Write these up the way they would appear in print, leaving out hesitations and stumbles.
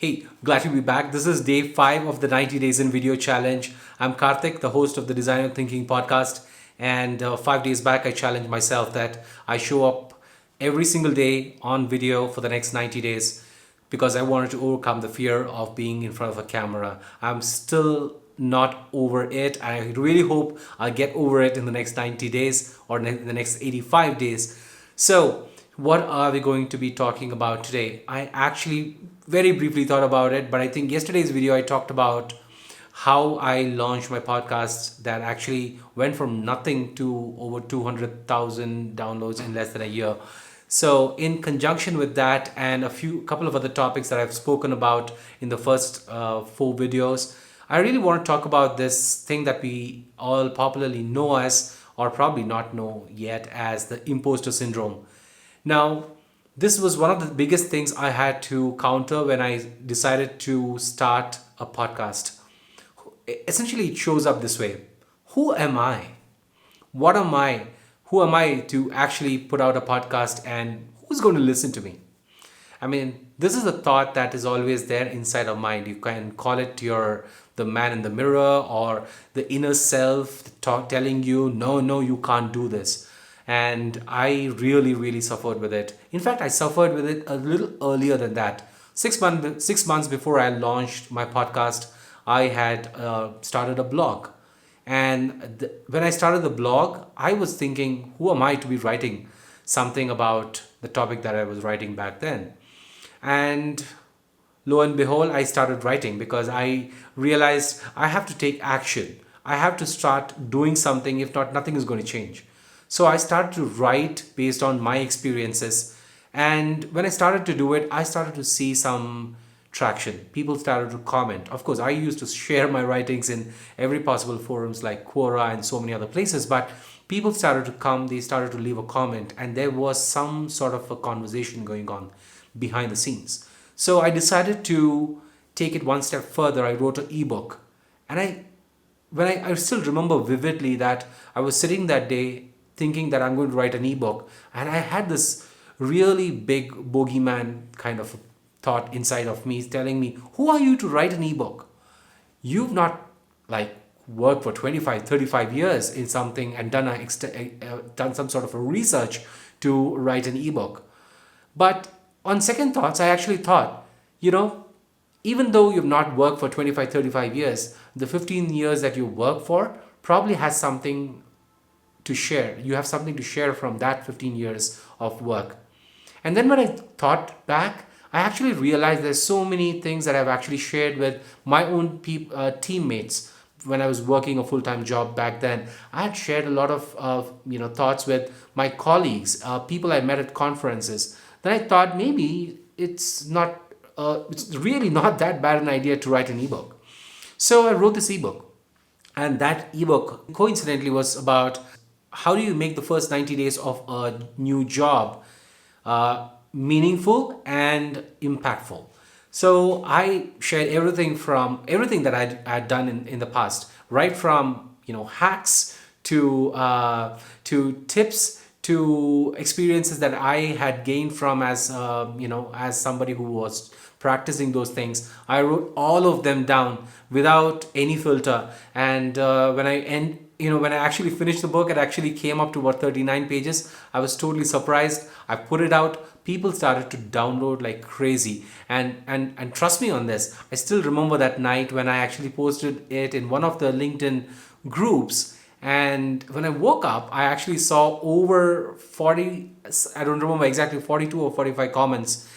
Hey, glad to be back. This is day 5 of the 90 Days in Video Challenge. I'm Karthik, the host of the Designer Thinking podcast. And 5 days back, I challenged myself that I show up every single day on video for the next 90 days because I wanted to overcome the fear of being in front of a camera. I'm still not over it. I really hope I'll get over it in the next 90 days or in the next 85 days. So, what are we going to be talking about today? I actually very briefly thought about it, but I think yesterday's video I talked about how I launched my podcast that actually went from nothing to over 200,000 downloads in less than a year. So, in conjunction with that and a couple of other topics that I've spoken about in the first 4 videos, I really want to talk about this thing that we all popularly know as, or probably not know yet, as the imposter syndrome. Now, this was one of the biggest things I had to counter when I decided to start a podcast. Essentially, it shows up this way. Who am I? What am I? Who am I to actually put out a podcast, and who's going to listen to me? I mean, this is a thought that is always there inside our mind. You can call it the man in the mirror or the inner self telling you, no, you can't do this. And I really suffered with it. In fact, I suffered with it a little earlier than that. 6 months before I launched my podcast, I had started a blog. And when I started the blog, I was thinking, who am I to be writing something about the topic that I was writing back then? And lo and behold, I started writing because I realized I have to take action. I have to start doing something. If not, nothing is going to change. So I started to write based on my experiences. And when I started to do it, I started to see some traction. People started to comment. Of course, I used to share my writings in every possible forums like Quora and so many other places. But people started to come, they started to leave a comment, and there was some sort of a conversation going on behind the scenes. So I decided to take it one step further. I wrote an ebook. And I still remember vividly that I was sitting that day thinking that I'm going to write an ebook, and I had this really big bogeyman kind of thought inside of me telling me, who are you to write an ebook? You've not worked for 25, 35 years in something and done some sort of a research to write an ebook. But on second thoughts, I actually thought, even though you've not worked for 25, 35 years, the 15 years that you work for probably has something to share. You have something to share from that 15 years of work. And then when I thought back, I actually realized there's so many things that I've actually shared with my own teammates. When I was working a full-time job back then, I had shared a lot of thoughts with my colleagues, people I met at conferences. Then I thought maybe it's really not that bad an idea to write an ebook. So I wrote this ebook, and that ebook coincidentally was about how do you make the first 90 days of a new job meaningful and impactful. So I shared everything that I'd done in the past, right from hacks to tips to experiences that I had gained from as somebody who was practicing those things. I wrote all of them down without any filter, and when I actually finished the book, it actually came up to about 39 pages. I was totally surprised. I put it out. People started to download like crazy. And trust me on this, I still remember that night when I actually posted it in one of the LinkedIn groups. And when I woke up, I actually saw over 40, I don't remember exactly, 42 or 45 comments.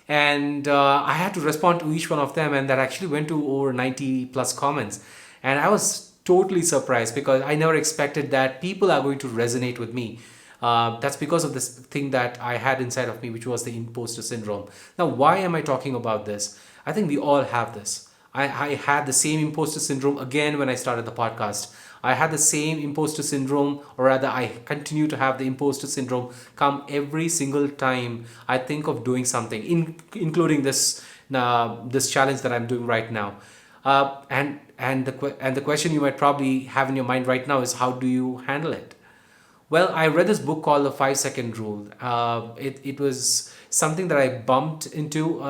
And I had to respond to each one of them. And that actually went to over 90 plus comments. And I was totally surprised because I never expected that people are going to resonate with me. That's because of this thing that I had inside of me, which was the imposter syndrome. Now, why am I talking about this? I think we all have this. I had the same imposter syndrome again when I started the podcast. I had the same imposter syndrome, or rather, I continue to have the imposter syndrome come every single time I think of doing something, including this challenge that I'm doing right now. And the question you might probably have in your mind right now is, how do you handle it? Well, I read this book called The 5 Second Rule. It was something that I bumped into,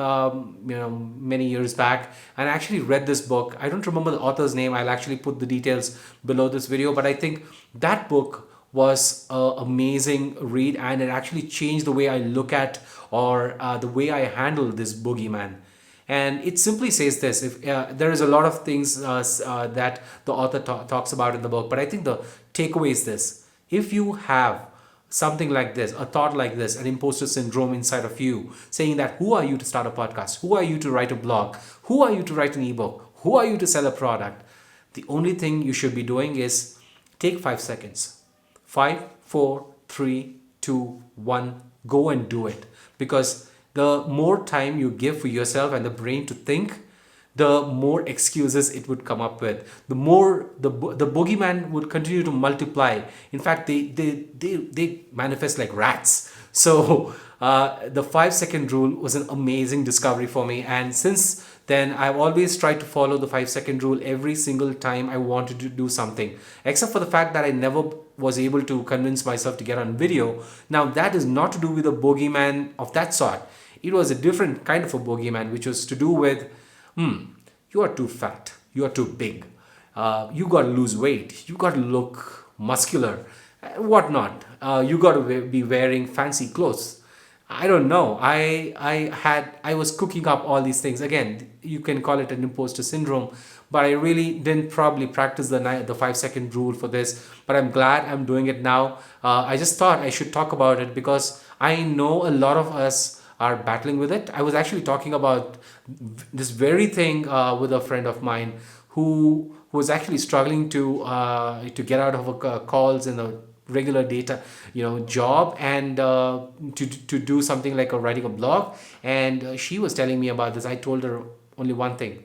many years back, and I actually read this book. I don't remember the author's name. I'll actually put the details below this video, but I think that book was an amazing read, and it actually changed the way I look at, or the way I handle this boogeyman. And it simply says this: if there is a lot of things that the author talks about in the book, but I think the takeaway is this: if you have something like this, a thought like this, an imposter syndrome inside of you, saying that who are you to start a podcast, who are you to write a blog, who are you to write an ebook, who are you to sell a product, the only thing you should be doing is take 5 seconds. 5, 4, 3, 2, 1, go and do it. Because the more time you give for yourself and the brain to think, the more excuses it would come up with. The more the boogeyman would continue to multiply. In fact, they manifest like rats. So the 5-second rule was an amazing discovery for me, and since then I've always tried to follow the 5-second rule every single time I wanted to do something, except for the fact that I never was able to convince myself to get on video. Now that is not to do with a boogeyman of that sort. It was a different kind of a boogeyman, which was to do with, you are too fat, you are too big, you got to lose weight, you got to look muscular, whatnot. You got to be wearing fancy clothes. I don't know. I was cooking up all these things. Again, you can call it an imposter syndrome, but I really didn't probably practice the 5-second rule for this. But I'm glad I'm doing it now. I just thought I should talk about it because I know a lot of us are battling with it. I was actually talking about this very thing with a friend of mine who was actually struggling to get out of calls in a regular data job, and to do something like writing a blog. And she was telling me about this. I told her only one thing: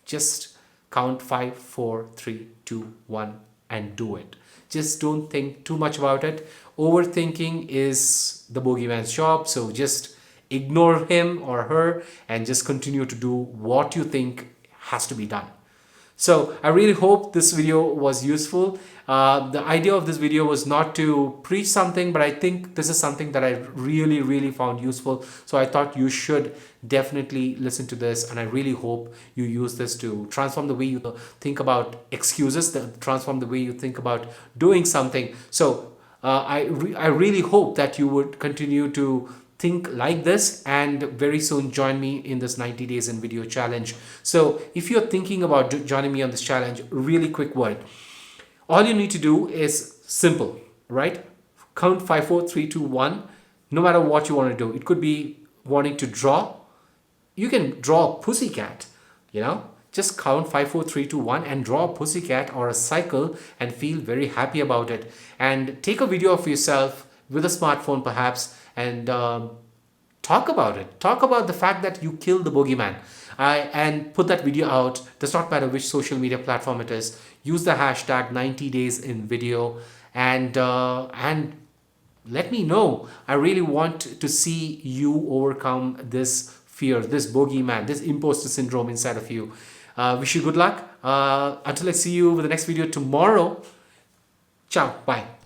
just count 5, 4, 3, 2, 1 and do it. Just don't think too much about it. Overthinking is the boogeyman's job, so just ignore him or her and just continue to do what you think has to be done. So I really hope this video was useful. The idea of this video was not to preach something, but I think this is something that I really found useful. So I thought you should definitely listen to this, and I really hope you use this to transform the way you think about excuses, transform the way you think about doing something. So I really hope that you would continue to think like this, and very soon join me in this 90 days in video challenge. So if you're thinking about joining me on this challenge, really quick word: all you need to do is simple, right? Count 5, 4, 3, 2, 1. No matter what you want to do, it could be wanting to draw. You can draw a pussycat, just count 5, 4, 3, 2, 1 and draw a pussycat or a cycle and feel very happy about it. And take a video of yourself with a smartphone perhaps, and talk about it. Talk about the fact that you killed the boogeyman, and put that video out. Does not matter which social media platform it is. Use the hashtag 90 days in video, and let me know. I really want to see you overcome this fear, this boogeyman, this imposter syndrome inside of you. Wish you good luck. Until I see you with the next video tomorrow. Ciao. Bye.